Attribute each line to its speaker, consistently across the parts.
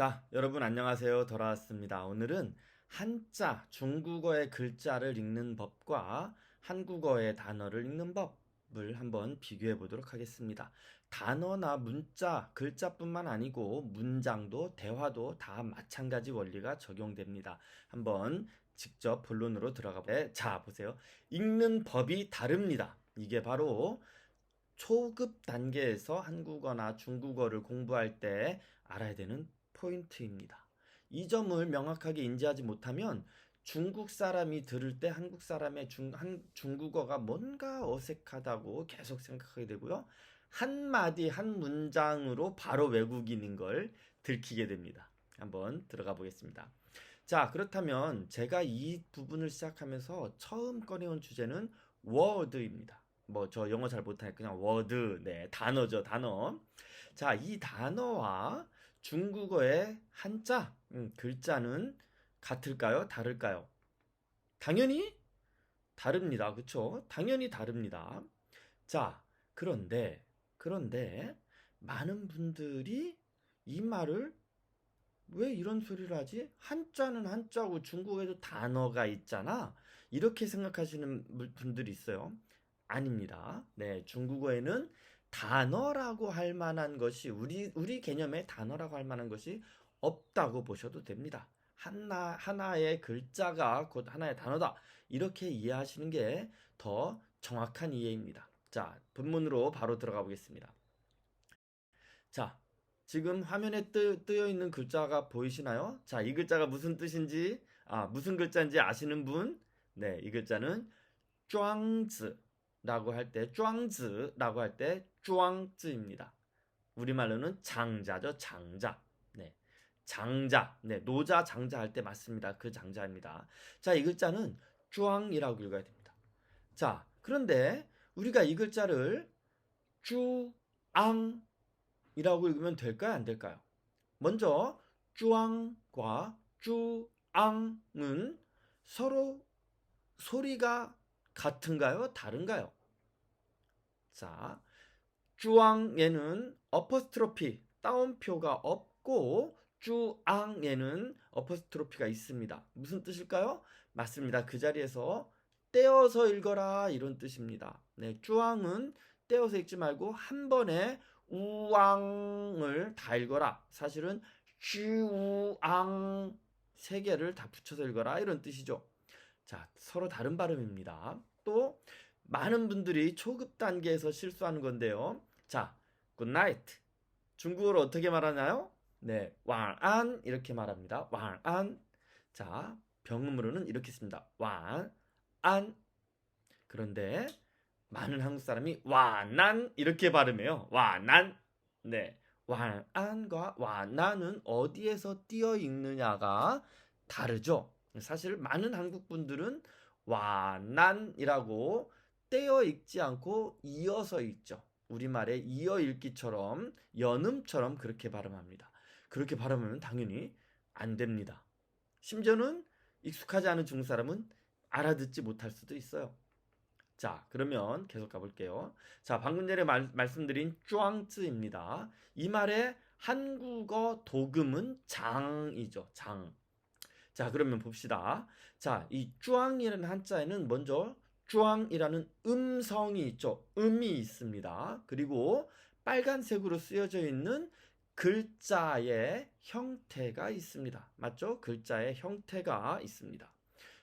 Speaker 1: 자, 여러분 안녕하세요. 돌아왔습니다. 오늘은 한자, 중국어의 글자를 읽는 법과 한국어의 단어를 읽는 법을 한번 비교해 보도록 하겠습니다. 단어나 문자, 글자뿐만 아니고 문장도 대화도 다 마찬가지 원리가 적용됩니다. 한번 직접 본론으로 들어가 볼게요. 자, 보세요. 읽는 법이 다릅니다. 이게 바로 초급 단계에서 한국어나 중국어를 공부할 때 알아야 되는 포인트입니다. 이 점을 명확하게 인지하지 못하면 중국 사람이 들을 때 한국 사람의 중국어가 뭔가 어색하다고 계속 생각하게 되고요. 한마디 한 문장으로 바로 외국인인 걸 들키게 됩니다. 한번 들어가 보겠습니다. 자, 그렇다면 제가 이 부분을 시작하면서 처음 꺼내온 주제는 word입니다. 뭐 저 영어 잘 못하니까 그냥 word, 네, 단어죠, 단어. 자, 이 단어와 중국어의 한자, 글자는 같을까요? 다를까요? 당연히 다릅니다. 그쵸? 당연히 다릅니다. 자, 그런데 많은 분들이 이 말을 왜 이런 소리를 하지? 한자는 한자고 중국에도 단어가 있잖아. 이렇게 생각하시는 분들이 있어요. 아닙니다. 네, 중국어에는 단어라고 할 만한 것이 우리 개념의 단어라고 할 만한 것이 없다고 보셔도 됩니다. 하나의 글자가 곧 하나의 단어다. 이렇게 이해하시는 게 더 정확한 이해입니다. 자, 본문으로 바로 들어가 보겠습니다. 자, 지금 화면에 뜨여 있는 글자가 보이시나요? 자, 이 글자가 무슨 뜻인지, 무슨 글자인지 아시는 분? 네, 이 글자는 庄子라고 할 때, 庄子라고 할 때, 庄즈입니다. 우리말로는 장자죠, 장자. 네, 장자. 네, 노자, 장자 할 때 맞습니다. 그 장자입니다. 자, 이 글자는 庄이라고 읽어야 됩니다. 자, 그런데 우리가 이 글자를 쭈앙 이라고 읽으면 될까요? 안 될까요? 먼저 쭈앙과 쭈앙은 서로 소리가 같은가요? 다른가요? 자, 쭈앙에는 어퍼스트로피 따옴표가 없고 쭈앙에는 어퍼스트로피가 있습니다. 무슨 뜻일까요? 맞습니다. 그 자리에서 떼어서 읽어라 이런 뜻입니다. 네, 쭈앙은 떼어서 읽지 말고 한 번에 우왕을 다 읽어라. 사실은 쭈앙 세 개를 다 붙여서 읽어라 이런 뜻이죠. 자, 서로 다른 발음입니다. 또 많은 분들이 초급 단계에서 실수하는 건데요. 자, good night. 중국어로 어떻게 말하나요? 네, 왕안 이렇게 말합니다. 왕안. 자, 병음으로는 이렇게 씁니다. 왕안. 그런데 많은 한국 사람이 와난 이렇게 발음해요. 와난. 네. 완안과 와난은 어디에서 띄어 읽느냐가 다르죠. 사실 많은 한국 분들은 와난이라고 떼어 읽지 않고 이어서 읽죠. 우리말의 이어 읽기처럼 연음처럼 그렇게 발음합니다. 그렇게 발음하면 당연히 안 됩니다. 심지어는 익숙하지 않은 중국 사람은 알아듣지 못할 수도 있어요. 자, 그러면 계속 가볼게요. 자, 방금 전에 말씀드린 쭈앙쯔입니다. 이 말의 한국어 도금은 장이죠. 장. 자, 그러면 봅시다. 자, 이 쭈앙이라는 한자에는 먼저 쭈앙이라는 음성이 있죠. 음이 있습니다. 그리고 빨간색으로 쓰여져 있는 글자의 형태가 있습니다. 맞죠? 글자의 형태가 있습니다.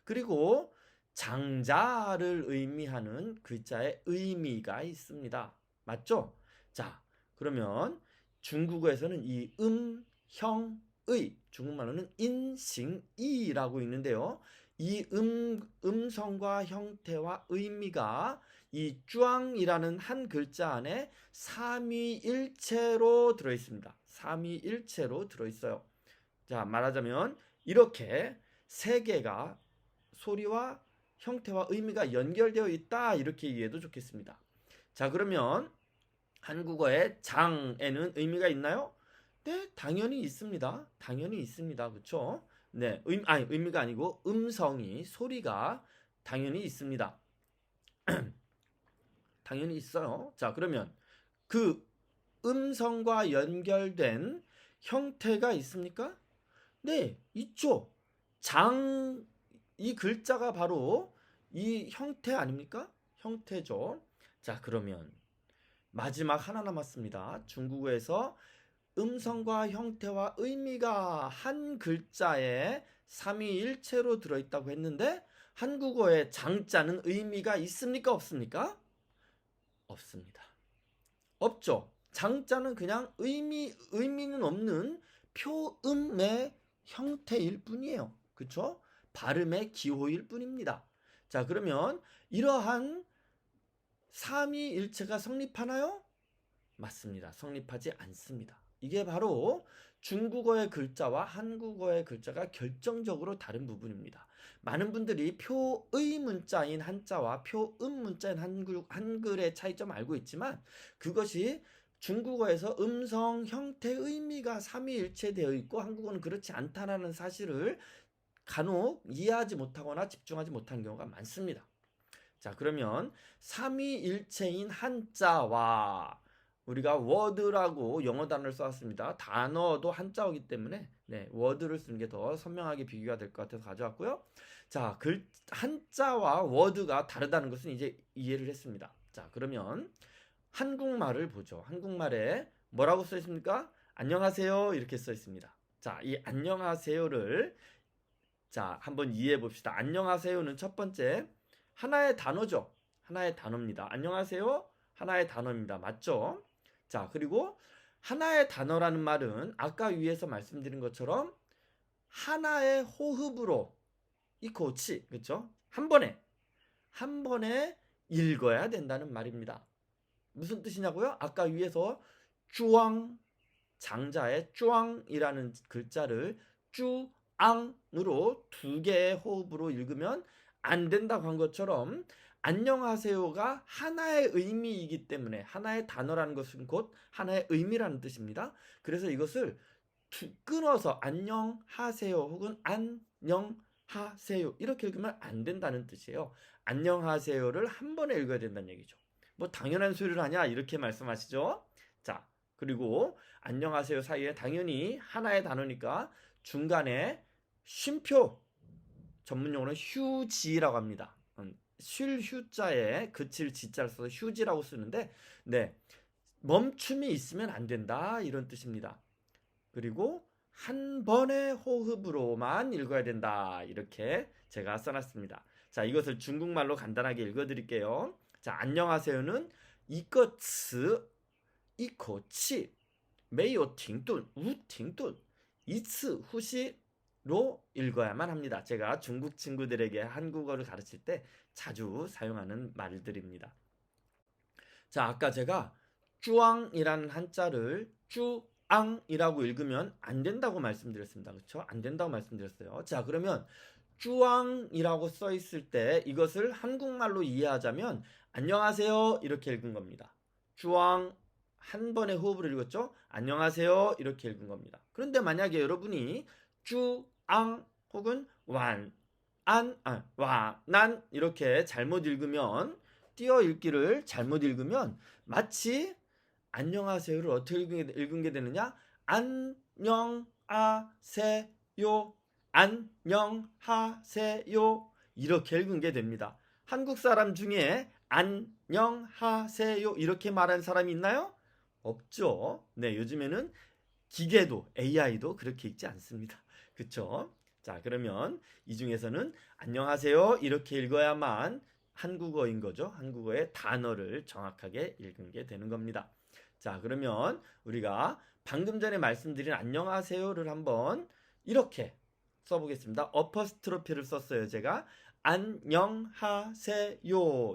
Speaker 1: 그리고 장자를 의미하는 글자의 의미가 있습니다. 맞죠? 자, 그러면 중국어에서는 이 형,의, 중국말로는 인싱이라고 있는데요. 이 음성과 형태와 의미가 이 쭈앙이라는 한 글자 안에 삼위일체로 들어있습니다. 삼위일체로 들어있어요. 자, 말하자면 이렇게 세 개가 소리와 형태와 의미가 연결되어 있다 이렇게 이해해도 좋겠습니다. 자, 그러면 한국어의 장에는 의미가 있나요? 네, 당연히 있습니다. 당연히 있습니다. 그렇죠? 네, 의미가 아니고 음성이 소리가 당연히 있습니다. 당연히 있어요. 자, 그러면 그 음성과 연결된 형태가 있습니까? 네, 있죠. 이 글자가 바로 이 형태 아닙니까? 형태죠. 자, 그러면 마지막 하나 남았습니다. 중국어에서 음성과 형태와 의미가 한 글자에 삼위일체로 들어있다고 했는데 한국어의 장자는 의미가 있습니까? 없습니까? 없습니다. 없죠. 장자는 그냥 의미는 없는 표음의 형태일 뿐이에요. 그쵸? 발음의 기호일 뿐입니다. 자, 그러면 이러한 삼위일체가 성립하나요? 맞습니다. 성립하지 않습니다. 이게 바로 중국어의 글자와 한국어의 글자가 결정적으로 다른 부분입니다. 많은 분들이 표의 문자인 한자와 표음 문자인 한글의 차이점 알고 있지만 그것이 중국어에서 음성, 형태, 의미가 삼위일체되어 있고 한국어는 그렇지 않다는 사실을 간혹 이해하지 못하거나 집중하지 못하는 경우가 많습니다. 자, 그러면 삼위일체인 한자와 우리가 워드라고 영어 단어를 써왔습니다. 단어도 한자어기 때문에 워드를 쓰는 게 더 선명하게 비교가 될 것 같아서 가져왔고요. 자, 한자와 워드가 다르다는 것은 이제 이해를 했습니다. 자, 그러면 한국말을 보죠. 한국말에 뭐라고 써 있습니까? 안녕하세요 이렇게 써 있습니다. 자, 이 안녕하세요를 자, 한번 이해해 봅시다. 안녕하세요는 첫 번째 하나의 단어죠. 하나의 단어입니다. 안녕하세요. 하나의 단어입니다. 맞죠? 자, 그리고 하나의 단어라는 말은 아까 위에서 말씀드린 것처럼 하나의 호흡으로 이코치, 그렇죠? 한 번에 읽어야 된다는 말입니다. 무슨 뜻이냐고요? 아까 위에서 쭈앙 장자의 쭈앙이라는 글자를 쭈앙으로 두 개의 호흡으로 읽으면 안 된다고 한 것처럼 안녕하세요가 하나의 의미이기 때문에 하나의 단어라는 것은 곧 하나의 의미라는 뜻입니다. 그래서 이것을 끊어서 안녕하세요 혹은 안녕하세요 이렇게 읽으면 안 된다는 뜻이에요. 안녕하세요를 한 번에 읽어야 된다는 얘기죠. 뭐 당연한 소리를 하냐 이렇게 말씀하시죠. 자, 그리고 안녕하세요 사이에 당연히 하나의 단어니까 중간에 쉼표 전문용어는 휴지라고 합니다. 쉴 휴자에 그칠 지자를 써서 휴지라고 쓰는데 멈춤이 있으면 안 된다 이런 뜻입니다. 그리고 한 번의 호흡으로만 읽어야 된다 이렇게 제가 써놨습니다. 자, 이것을 중국말로 간단하게 읽어드릴게요. 자, 안녕하세요는 이거츠 이코치 메요 팅둔 우 팅둔 이츠 후시로 읽어야만 합니다. 제가 중국 친구들에게 한국어를 가르칠 때 자주 사용하는 말들입니다. 자, 아까 제가 쭈앙이라는 한자를 쭈앙이라고 읽으면 안 된다고 말씀드렸습니다. 그렇죠? 안 된다고 말씀드렸어요. 자, 그러면 쭈앙이라고 써 있을 때 이것을 한국말로 이해하자면 안녕하세요 이렇게 읽은 겁니다. 쭈앙 한 번에 호흡을 읽었죠? 안녕하세요 이렇게 읽은 겁니다. 그런데 만약에 여러분이 쭈앙 혹은 난 이렇게 잘못 읽으면 띄어 읽기를 잘못 읽으면 마치 안녕하세요를 어떻게 읽은 게 되느냐? 안녕하세요 안녕하세요 이렇게 읽은 게 됩니다. 한국 사람 중에 안녕하세요 이렇게 말하는 사람이 있나요? 없죠. 네, 요즘에는 기계도 AI도 그렇게 읽지 않습니다. 그쵸? 자, 그러면 이 중에서는 안녕하세요 이렇게 읽어야만 한국어인 거죠. 한국어의 단어를 정확하게 읽은 게 되는 겁니다. 자, 그러면 우리가 방금 전에 말씀드린 안녕하세요를 한번 이렇게 써보겠습니다. 어퍼스트로피를 썼어요. 제가 안녕하세요.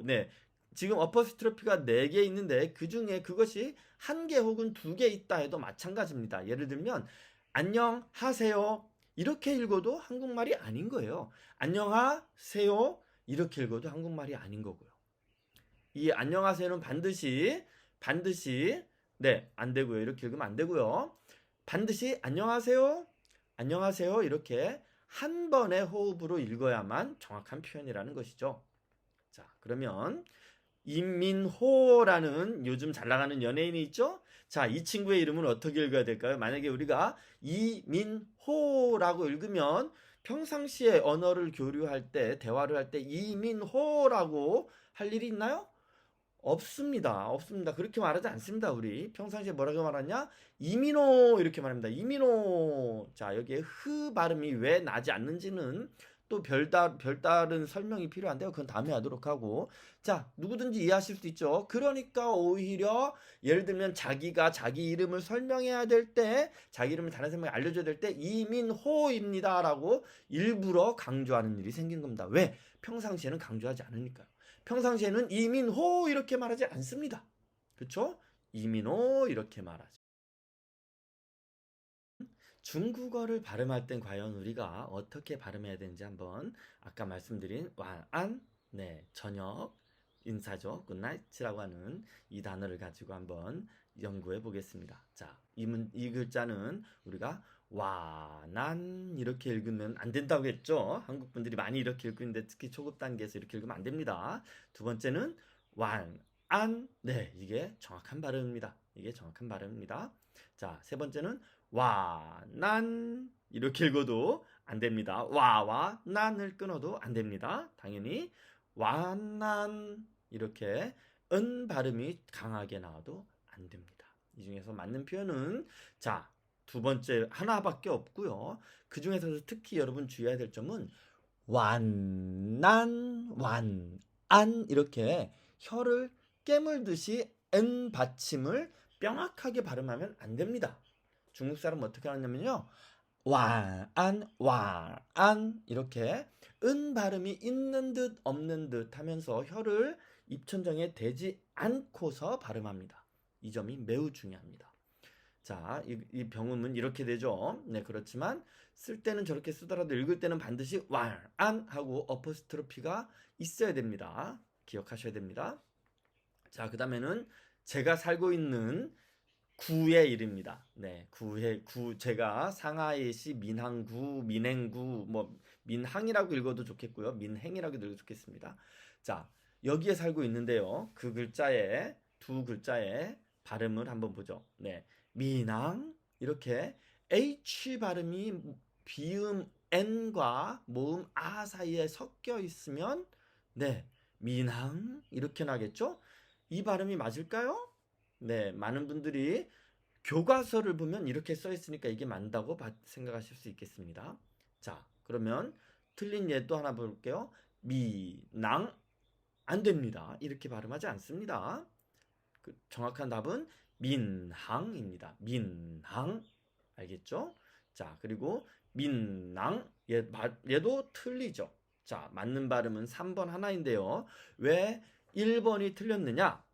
Speaker 1: 네, 지금 어퍼스트로피가 4개 있는데 그 중에 그것이 1개 혹은 2개 있다 해도 마찬가지입니다. 예를 들면 안녕하세요 이렇게 읽어도 한국말이 아닌 거예요. 안녕하세요 이렇게 읽어도 한국말이 아닌 거고요. 이 안녕하세요는 반드시 안 되고요. 이렇게 읽으면 안 되고요. 반드시 안녕하세요 이렇게 한 번의 호흡으로 읽어야만 정확한 표현이라는 것이죠. 자, 그러면 임민호라는 요즘 잘 나가는 연예인이 있죠? 자, 이 친구의 이름은 어떻게 읽어야 될까요? 만약에 우리가 이민호라고 읽으면 평상시에 언어를 교류할 때, 대화를 할 때 이민호라고 할 일이 있나요? 없습니다. 없습니다. 그렇게 말하지 않습니다. 우리 평상시에 뭐라고 말하냐? 이민호 이렇게 말합니다. 이민호. 자, 여기에 흐 발음이 왜 나지 않는지는 또 별다른 설명이 필요한데요. 그건 다음에 하도록 하고. 자, 누구든지 이해하실 수 있죠. 그러니까 오히려 예를 들면 자기가 자기 이름을 설명해야 될 때, 자기 이름을 다른 사람에게 알려줘야 될 때 이민호입니다라고 일부러 강조하는 일이 생긴 겁니다. 왜? 평상시에는 강조하지 않으니까요. 평상시에는 이민호 이렇게 말하지 않습니다. 그렇죠? 이민호 이렇게 말하죠. 중국어를 발음할 땐 과연 우리가 어떻게 발음해야 되는지 한번 아까 말씀드린 완안, 네, 저녁, 인사죠. 굿나잇이라고 하는 이 단어를 가지고 한번 연구해 보겠습니다. 자, 이 글자는 우리가 와난 이렇게 읽으면 안 된다고 했죠. 한국 분들이 많이 이렇게 읽고 있는데 특히 초급 단계에서 이렇게 읽으면 안 됩니다. 두 번째는 완안, 네, 이게 정확한 발음입니다. 이게 정확한 발음입니다. 자, 세 번째는 와난 이렇게 읽어도 안 됩니다. 와와 난을 끊어도 안 됩니다. 당연히 와난 이렇게 은 발음이 강하게 나와도 안 됩니다. 이 중에서 맞는 표현은 자, 두 번째 하나밖에 없고요. 그 중에서도 특히 여러분 주의해야 될 점은 완난, 완안 이렇게 혀를 깨물듯이 은 받침을 명확하게 발음하면 안 됩니다. 중국 사람은 어떻게 하냐면요. 완안, 완안 이렇게 은 발음이 있는 듯 없는 듯 하면서 혀를 입천장에 대지 않고서 발음합니다. 이 점이 매우 중요합니다. 자, 이 병음은 이렇게 되죠. 네, 그렇지만 쓸 때는 저렇게 쓰더라도 읽을 때는 반드시 완안 하고 어퍼스트로피가 있어야 됩니다. 기억하셔야 됩니다. 자, 그 다음에는 제가 살고 있는 구의 이름입니다. 네, 제가 상하이시 민항구, 민행구, 뭐 민항이라고 읽어도 좋겠고요. 민행이라고 읽어도 좋겠습니다. 자, 여기에 살고 있는데요. 그 글자의 두 글자의 발음을 한번 보죠. 네, 민항 이렇게 H 발음이 비음 N과 모음 아 사이에 섞여 있으면 네, 민항 이렇게 나겠죠? 이 발음이 맞을까요? 네, 많은 분들이 교과서를 보면 이렇게 써 있으니까 이게 맞다고 생각하실 수 있겠습니다. 자, 그러면 틀린 예도 하나 볼게요. 미낭 안 됩니다. 이렇게 발음하지 않습니다. 정확한 답은 민항입니다. 민항 알겠죠? 자, 그리고 민낭 얘도 틀리죠. 자, 맞는 발음은 3번 하나인데요. 왜 1번이 틀렸느냐?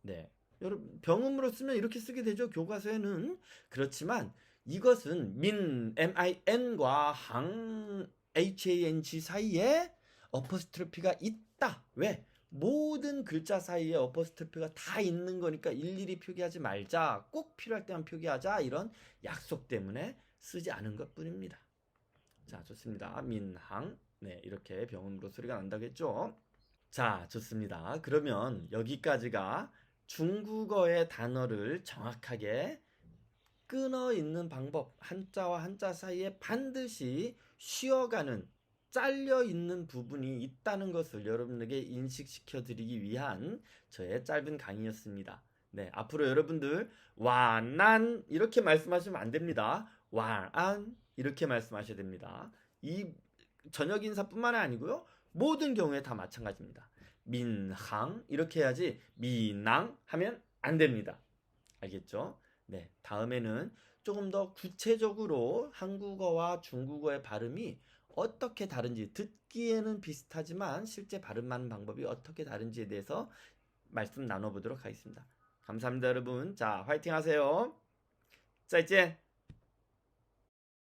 Speaker 1: 네. 여러분 병음으로 쓰면 이렇게 쓰게 되죠. 교과서에는. 그렇지만 이것은 min과 hang 사이에 어퍼스트로피가 있다. 왜? 모든 글자 사이에 어퍼스트로피가 다 있는 거니까 일일이 표기하지 말자. 꼭 필요할 때만 표기하자. 이런 약속 때문에 쓰지 않은 것뿐입니다. 자, 좋습니다. 민항. 네, 이렇게 병음으로 소리가 난다고 했죠. 자, 좋습니다. 그러면 여기까지가 중국어의 단어를 정확하게 끊어 읽는 방법, 한자와 한자 사이에 반드시 쉬어가는, 잘려 있는 부분이 있다는 것을 여러분에게 인식시켜 드리기 위한 저의 짧은 강의였습니다. 네, 앞으로 여러분들 와난 이렇게 말씀하시면 안 됩니다. 와안 이렇게 말씀하셔야 됩니다. 이 저녁 인사뿐만 아니고요. 모든 경우에 다 마찬가지입니다. 민항 이렇게 해야지 미낭 하면 안 됩니다. 알겠죠? 네, 다음에는 조금 더 구체적으로 한국어와 중국어의 발음이 어떻게 다른지 듣기에는 비슷하지만 실제 발음하는 방법이 어떻게 다른지에 대해서 말씀 나눠보도록 하겠습니다. 감사합니다, 여러분. 자, 화이팅 하세요. 再见